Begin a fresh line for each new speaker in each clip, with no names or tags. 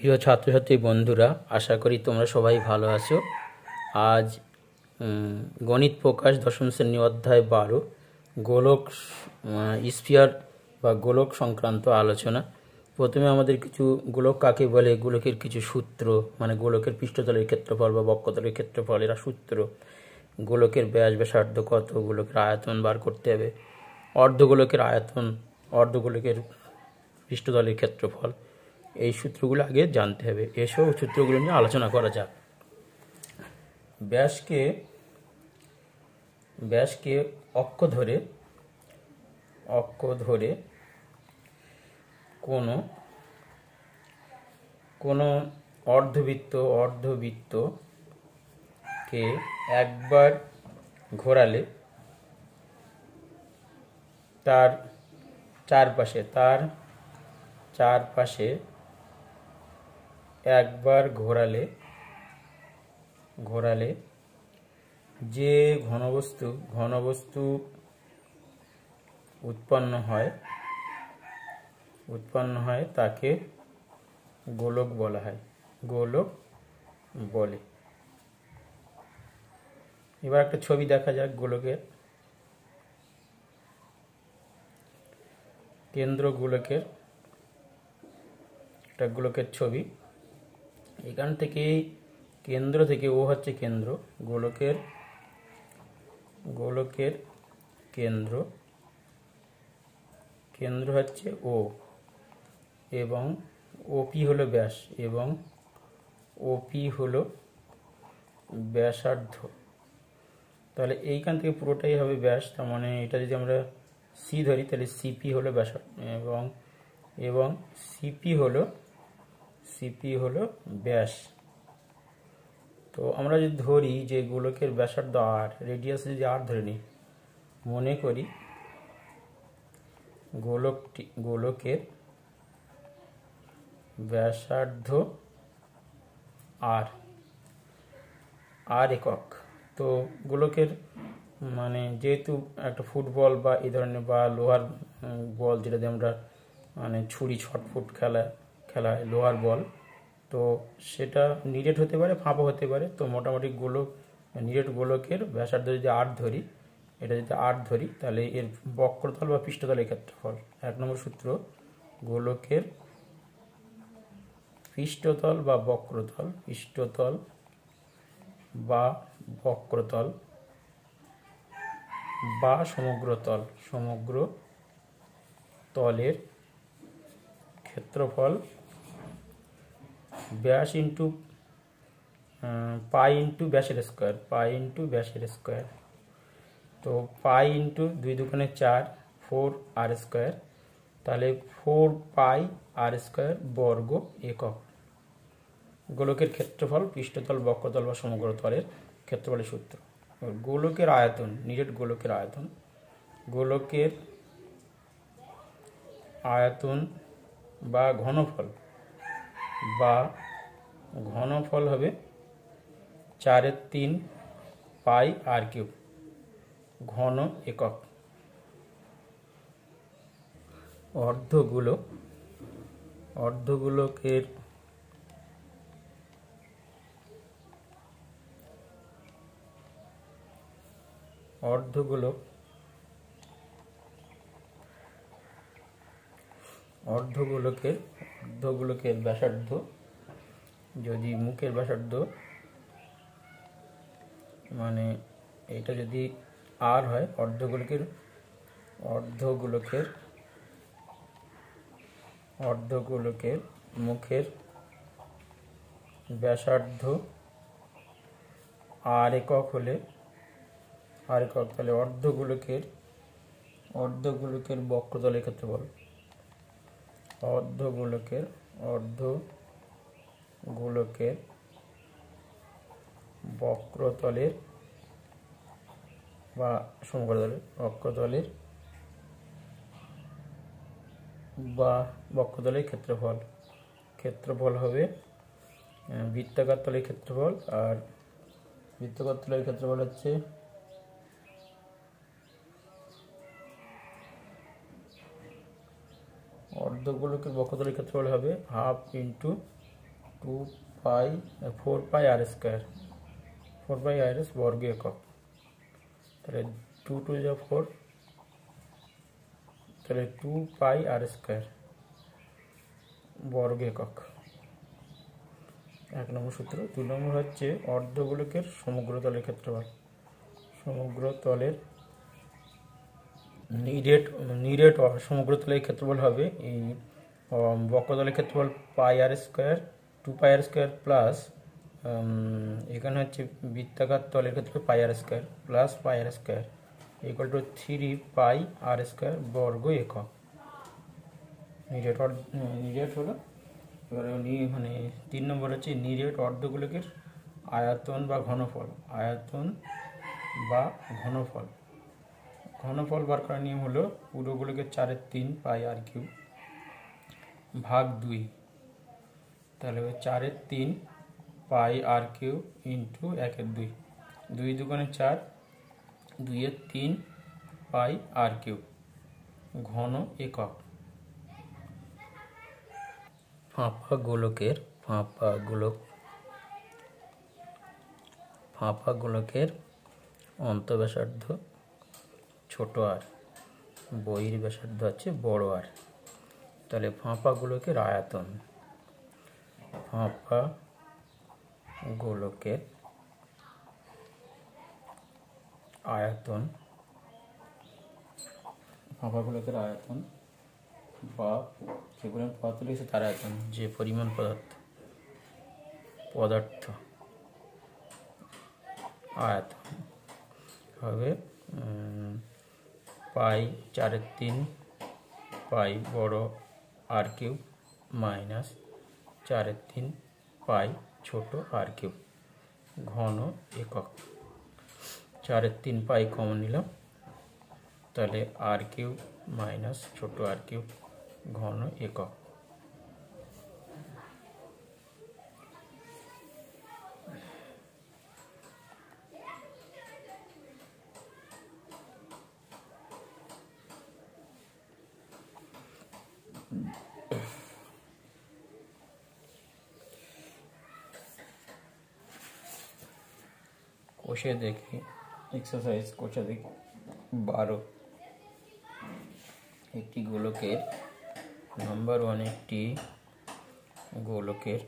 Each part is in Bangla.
প্রিয় ছাত্রছাত্রী বন্ধুরা, আশা করি তোমরা সবাই ভালো আছো। আজ গণিত প্রকাশ দশম শ্রেণী অধ্যায় 12 গোলক স্ফিয়ার বা গোলক সংক্রান্ত আলোচনা। প্রথমে আমাদের কিছু গোলক কাকে বলে, গোলকের কিছু সূত্র, মানে গোলকের পৃষ্ঠতলের ক্ষেত্রফল বা বক্ষতলের ক্ষেত্রফল, এরা সূত্র। গোলকের ব্যাস ব্যাসার্ধ কত, গোলকের আয়তন বার করতে হবে, অর্ধগোলকের আয়তন, অর্ধগোলকের পৃষ্ঠতলের ক্ষেত্রফল, এই সূত্রগুলো আগে জানতে হবে। এসব সূত্রগুলো নিয়ে আলোচনা করা যাক। ব্যাসকে অক্ষ ধরে কোনো অর্ধবৃত্তকে একবার ঘোরালে তার চারপাশে একবার ঘোরালে যে ঘনবস্তু উৎপন্ন হয় তাকে গোলক বলে। এবার একটা ছবি দেখা যাক গোলকের। একটা গোলকের ছবি। এখান থেকে কেন্দ্র থেকে, ও হচ্ছে কেন্দ্র, গোলকের কেন্দ্র হচ্ছে ও, এবং ওপি হলো ব্যাস, এবং ওপি হলো ব্যাসার্ধ। তাহলে এইখান থেকে পুরোটাই হবে ব্যাস। তার মানে এটা যদি আমরা সি ধরি, তাহলে সিপি হলো ব্যাসার্ধ, এবং সিপি হলো ব্যাস। তো আমরা যদি ধরি যে গোলকের ব্যাসার্ধ আর, রেডিয়াস যদি আর ধরে নিই, মনে করি গোলকের ব্যাসার্ধ আর একক। তো গোলকের মানে যেহেতু একটা ফুটবল বা এই ধরনের বা লোহার বল, যেটা দিয়ে আমরা মানে ছুরি ছটফুট খেলা হয়, লোহার বল, তো সেটা নিরেট হতে পারে, ফাঁপও হতে পারে। তো মোটামুটি নিরেট গোলকের ব্যাসার্ধ যদি আর ধরি, তাহলে এর বক্রতল বা পৃষ্ঠতলের ক্ষেত্রফল। 1 নম্বর সূত্র, গোলকের পৃষ্ঠতল বা বক্রতল বা সমগ্র তলের ক্ষেত্রফল ব্যাস ইন্টু পাই ইন্টু ব্যাসের স্কোয়ার। তো পাই ইন্টু 2 দুগুণে 4, 4 আর স্কোয়ার, তাহলে 4 পাই আর স্কোয়ার বর্গ একক। গোলকের ক্ষেত্রফল পৃষ্ঠতল, বক্ষতল বা সমগ্র তলের ক্ষেত্রফলের সূত্র। গোলকের আয়তন, নিরেট গোলকের আয়তন বা ঘনফল হবে 4/3 পাই আর কিউব ঘন একক। অর্ধগোলকের ব্যাসার্ধ, যদি মুখের ব্যাসার্ধ মানে এটা যদি আর হয়, অর্ধগোলকের মুখের ব্যাসার্ধ আর একক হলে, তাহলে অর্ধগোলকের বক্রতলের ক্ষেত্রফল, অর্ধগোলকের বক্রতলের বা সমগ্রতলের বক্ষতলের ক্ষেত্রফল হবে বৃত্তাকার তলের ক্ষেত্রফল। আর বৃত্তাকার তলের ক্ষেত্রফল হচ্ছে অর্ধগোলকের বক্ষতলের ক্ষেত্রফল হবে হাফ ইন্টু টু পাই 4 পাই আর স্কোয়ার, 4 পাই আর বর্গ একক। তাহলে 2 টু যা 4, তাহলে 2 পাই আর স্কোয়ার বর্গ একক, 1 নম্বর সূত্র। 2 নম্বর হচ্ছে অর্ধগোলকের সমগ্রতলের ক্ষেত্রফল। সমগ্রতলের নিরেট সমগ্রতলের ক্ষেত্রফল হবে এই বক্রতলের ক্ষেত্রফল pi r square, 2 pi r square plus এখানে হচ্ছে বৃত্তাকার তলের ক্ষেত্রফল pi r square plus pi r square equal to 3 pi r square বর্গ একক। নিরেট হলো। এবারে মানে 3 নম্বর হচ্ছে নিরেট অর্ধগোলকের আয়তন বা ঘনফল। আয়তন বা ঘনফল, ঘনফল বার করার নিয়ম হলো পুরো গোলকের 4/3 পাই আর কিউব ভাগ 2। তাহলে 4/3 পাই আর কিউব ইন্টু 1/2, 2 দুগুণে 4, 2/3 পাই আর কিউব ঘন একক। ফাঁপা গোলকের অন্তঃব্যাসার্ধ ছোট আর, বহির ব্যাসার্ধ হচ্ছে বড় আর। তাহলে ফাঁপা গোলকের আয়তন, ফাঁপা গোলকের আয়তন বা যে পরিমাণ পদার্থ লিখেছে তার আয়তন, যে পরিমাণ পদার্থ আয়তন হবে পাই 4/3 পাই বড় আর কিউব মাইনাস 4/3 পাই ছোট আর কিউব ঘন একক। 4/3 পাই কমন নিলাম, তাহলে আর কিউব মাইনাস ছোট আর কিউব ঘন একক। কোষে দেখি এক্সারসাইজ, কোষে দেখি 12। একটি গোলকের নাম্বার 1, একটি গোলকের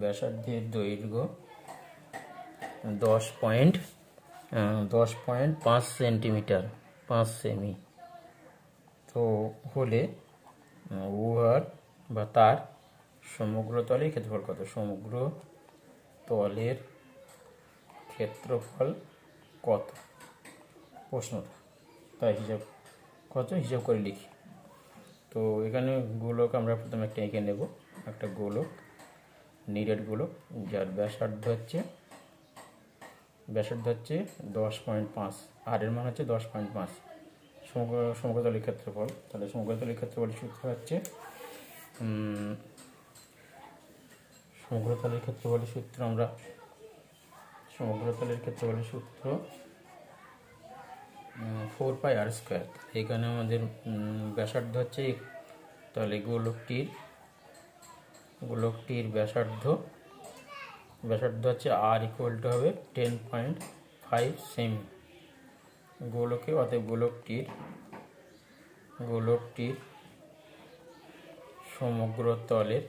ব্যাসার্ধের দৈর্ঘ্য 10.5 সেন্টিমিটার, 5 সেমি তো হলে উহার বা তার সমগ্র তলের ক্ষেত্রফল কত? সমগ্র তলের ক্ষেত্রফল কত প্রশ্নটা, তাই হিসাব করে লিখি। তো এখানে গোলক আমরা প্রথমে একটা এঁকে নেব, একটা গোলক, নিরেট গোলক, যার ব্যাসার্ধ হচ্ছে 10.5, আর এর মান হচ্ছে 10.5 সমগ্রতলের ক্ষেত্রফল। তাহলে সমগ্রতলের ক্ষেত্রফলের সূত্র হচ্ছে সমগ্রতলের ক্ষেত্রফলের সূত্র 4 পাই আর স্কোয়ার। এখানে আমাদের ব্যাসার্ধ হচ্ছে, তাহলে গোলকটির ব্যাসার্ধ হচ্ছে আর ইকুয়াল টু হবে 10.5 সেমি। অতএব গোলকটির সমগ্র তলের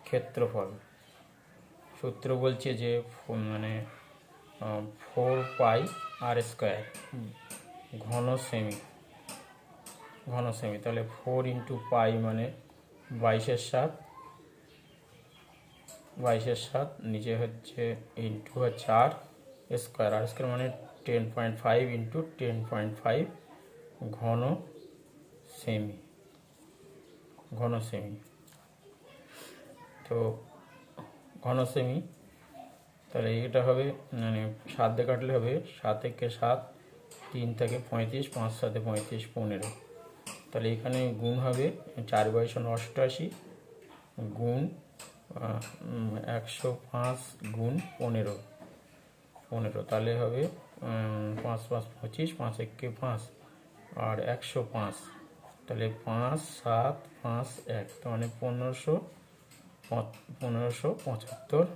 ক্ষেত্রফল, সূত্র বলছে যে মানে 4 পাই আর স্কোয়ার ঘন সেমি। তাহলে 4 ইন্টু পাই মানে 22/7, নিচে হচ্ছে ইন্টু হচ্ছে আর স্কোয়ার, মানে 10.5 ইন্টু 10.5 ঘন সেমি। তো ঘন সেমি, তাহলে এটা হবে মানে 7 দিয়ে কাটলে হবে 7 একে 7, 3 থেকে 35, 5 7 35, 15। তাহলে এখানে গুণ হবে 4 × 88 গুণ 105 গুণ 15, তাহলে হবে 5 5 25, 5 একে 5 আর 105 তাহলে 5 7 5 1 তার মানে 1575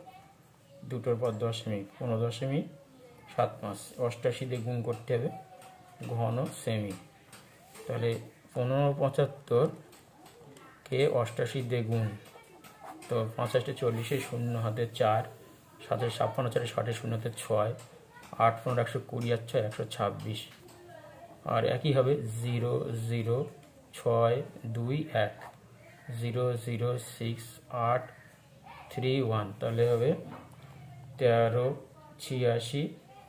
দুটোর পর দশমিক 15.75 88 দিয়ে গুণ করতে হবে ঘন সেমি। তাহলে 1575 কে 88 দিয়ে গুণ, তো 5 8 40 শূন্য হাতে 4, 7 56 4 60 শূন্য হাতে 6, 8 15 120 আর 6 126। আর একই হবে 0 0 6 2 1 0 0 6 8 3 1, তাহলে হবে 1386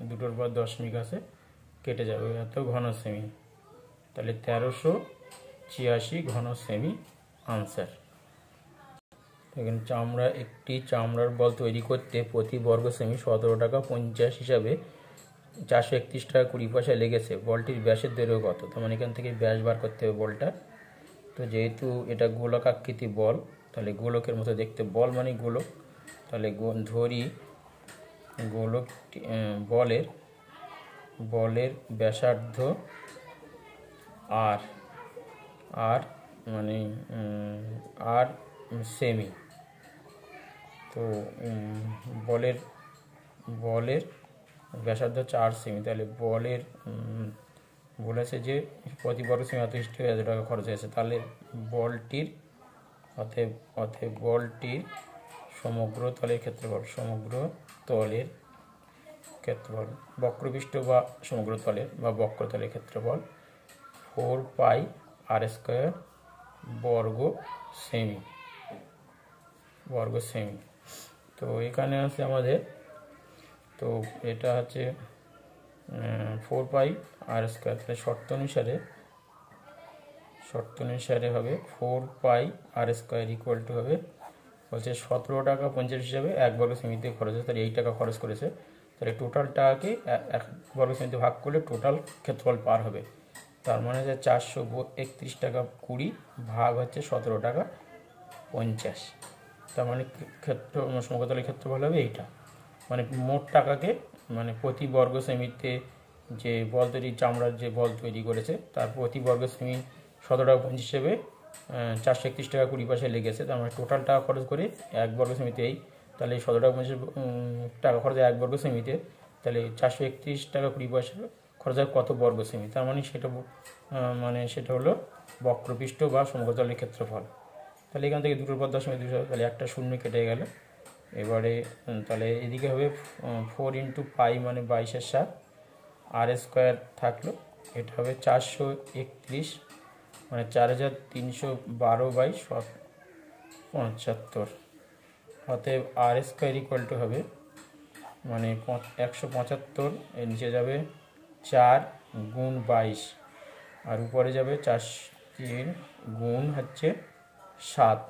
দুটোর পর দশমিক আছে কেটে যাবে, এত ঘন সেমি। তাহলে 1386 ঘন সেমি আনসার। এখানে একটি চামড়ার বল তৈরি করতে প্রতি বর্গ সেমি 17 টাকা 50 হিসাবে 431 টাকা 20 পয়সা লেগেছে। বলটির ব্যাসের দৈর্ঘ্য কত? তার মানে এখান থেকে ব্যাস বার করতে হবে বলটা। তো যেহেতু এটা গোলক আকৃতি বল, তাহলে গোলকের মতো দেখতে, বল মানে গোলক, তাহলে ধরি গোলক বলের ব্যাসার্ধ আর মানে আর সেমি। তো বলের ব্যাসার্ধ 4 সেমি, তাহলে বলেছে যে প্রতি বর্গ সেমি এত টাকা খরচ হয়েছে। তাহলে বলটির সমগ্র তলের ক্ষেত্রফল বক্রপৃষ্ঠ বা সমগ্র তলের বা বক্রতলের ক্ষেত্রফল 4 পাই আর স্কয়ার বর্গ সেমি। তো এখানে আছে আমাদের, তো এটা হচ্ছে 4 পাই আর স্কয়ার, তাহলে শর্ত অনুসারে হবে 4 পাই আর স্কয়ার ইকুয়াল টু হবে, বলছে 17 টাকা 50 হিসাবে 1 বর্গ সেমিতে খরচ হয়েছে, তাহলে এই টাকা খরচ করেছে। তাহলে টোটাল টাকাকে 1 বর্গ সেমিতে ভাগ করলে টোটাল ক্ষেত্রফল পার হবে। তার মানে হচ্ছে 431 টাকা 20 ভাগ হচ্ছে 17 টাকা 50, তার মানে সমগ্রতলের ক্ষেত্রফল হবে এইটা। মানে মোট টাকাকে মানে প্রতি বর্গ সেমিতে যে বল তৈরি, চামড়ার যে বল তৈরি করেছে তার প্রতি বর্গ সেমি 17 টাকা 50 হিসেবে 431 টাকা 20 পয়সা লেগেছে। তার মানে টোটাল টাকা খরচ করে 1 বর্গ সেমিতে তাহলে 17 টাকা 50 টাকা খরচ 1 বর্গ সেমিতে, তাহলে 431 টাকা 20 পয়সা খরচ হয় কত বর্গ সেমি? তার মানে সেটা হলো বক্রপৃষ্ঠ বা সমগ্রতলের ক্ষেত্রফল। তাহলে এখান থেকে দুটোর পর দশমিক 200, তাহলে একটা শূন্য কেটে গেল। এবারে তাহলে এদিকে হবে 4 ইন্টু পাই মানে 22/7 আর স্কোয়ার থাকলো, এটা হবে 431 মানে 4312/75। অতএব আর স্কোয়ার ইকুয়াল টু হবে মানে 175, এর নিচে যাবে 4 গুণ 22 আর উপরে যাবে 4 3 গুণ হচ্ছে 7,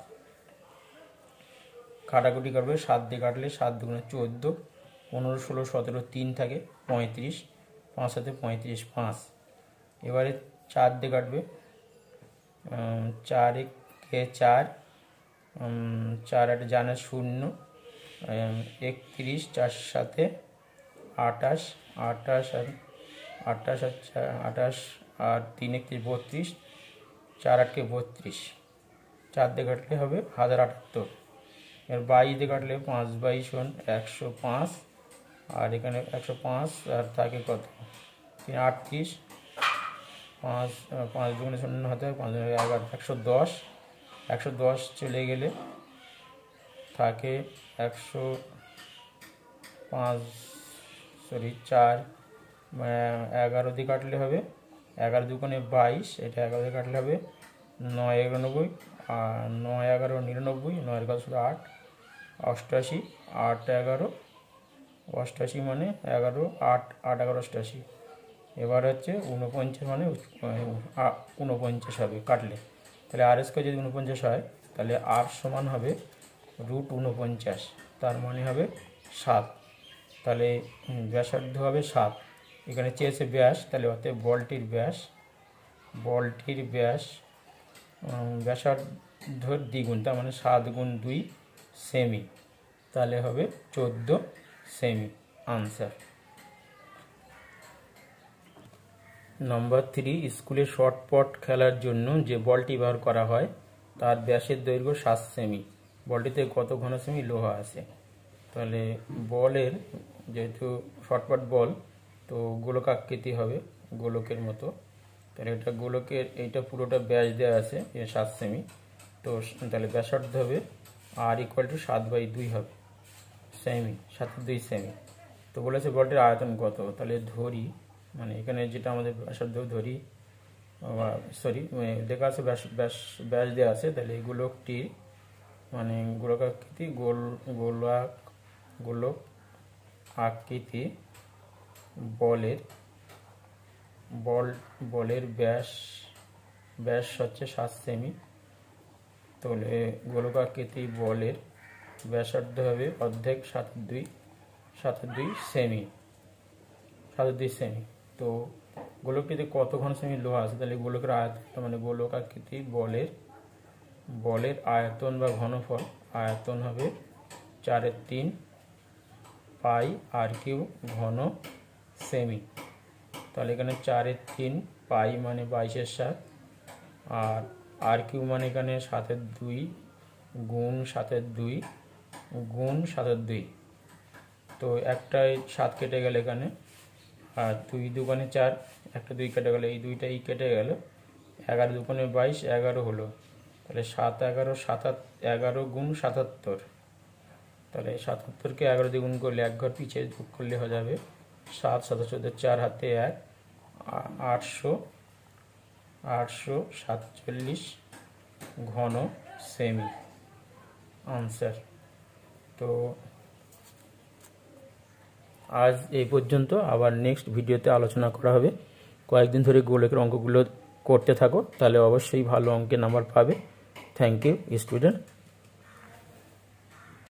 কাটাকুটি করবে 7 দিয়ে কাটলে 7 দুগুণে 14, 15 16 17 3 থাকে 35, 5 সাথে 35 5। এবারে 4 দিয়ে কাটবে, 4 একে 4, 4 8 জানে 0, 31, 4 সাথে 28, 28 আর 3 31 32, 4 8 32, 4 দিয়ে কাটলে হবে 1078। এর 22 দিয়ে কাটলে 5 22 105, আর এখানে 105 আর থাকে কত 38, 5 দুগুণে 0 হতে 5 11 110, 110 চলে গেলে থাকে 105 4 11 দিয়ে কাটলে হবে 11 দুগুণে 22, এটা 11 দিয়ে কাটলে হবে 9 91, আর 9 11 99, 9 11 8 88, 8 11 88 মানে 11 8 8 11 88। এবার হচ্ছে 49 মানে 49 হবে কাটলে, তাহলে আর স্কোয়ার যদি 49 হয় তাহলে আর সমান হবে √49, তার মানে হবে 7। তাহলে ব্যাসার্ধ হবে 7, এখানে চেয়েছে ব্যাস, তাহলে অতএব বলটির ব্যাসার্ধর দ্বিগুণ, তার মানে 7 গুণ 2 সেমি, তাহলে হবে 14 সেমি আনসার। নাম্বার 3, স্কুলে শর্টপট খেলার জন্য যে বলটি ব্যবহার করা হয় তার ব্যাসের দৈর্ঘ্য 7 সেমি। বলটিতে কত ঘন সেমি লোহা আছে? তাহলে বলের, যেহেতু শর্টপট বল, তো গোলকাকৃতি হবে, গোলকের মতো। তাহলে এটা গোলকের, এইটা পুরোটা ব্যাস দেওয়া আছে 7 সেমি। তো তাহলে ব্যাসার্ধ হবে আর ইকুয়াল টু 7/2 হবে সেমি, 7/2 সেমি। তো বলেছে বলটির আয়তন কত? তাহলে ধরি, মানে এখানে যেটা আমাদের ব্যাসার্ধ ধরি, সরি দেখা আছে ব্যাস দেওয়া আছে, তাহলে এই গোলকটি মানে গোলকাকৃতি গোলক আকৃতি বলের ব্যাস হচ্ছে 7 সেমি। তাহলে গোলকাকৃতি বলের ব্যাসার্ধ হবে অর্ধেক 7/2 সেমি, 7/2 সেমি। তো গোলকটিতে কত ঘন সেমি লোহা আছে? তাহলে গোলকের আয়তন, মানে গোলকাকৃতি বলের আয়তন বা ঘনফল, আয়তন হবে 4/3 পাই r³ ঘন সেমি। তাহলে এখানে 4/3 পাই মানে 22/7, আর r³ মানে এখানে 7/2 গুণ 7/2 গুণ 7/2। তো একটাই 7 কেটে গেল এখানে, আর 2 দুগুণে 4, একটা 2 কেটে গেল, এই দুইটাই কেটে গেল, 11 দুগুণে 22, 11 হলো। তাহলে 7 11 11 গুণ 77। তাহলে 77কে 11 দিয়ে গুণ করলে 1 ঘর পিছিয়ে যোগ করলে হয়ে যাবে 7, 7 14, 4 হাতে 1, 847 ঘন সেমি আনসার। তো আজ এই পর্যন্ত, আবার নেক্সট ভিডিওতে আলোচনা করা হবে। কয়েকদিন ধরে গোলকের অঙ্কগুলো করতে থাকো, তাহলে অবশ্যই ভালো অঙ্কের নাম্বার পাবে। Thank you student.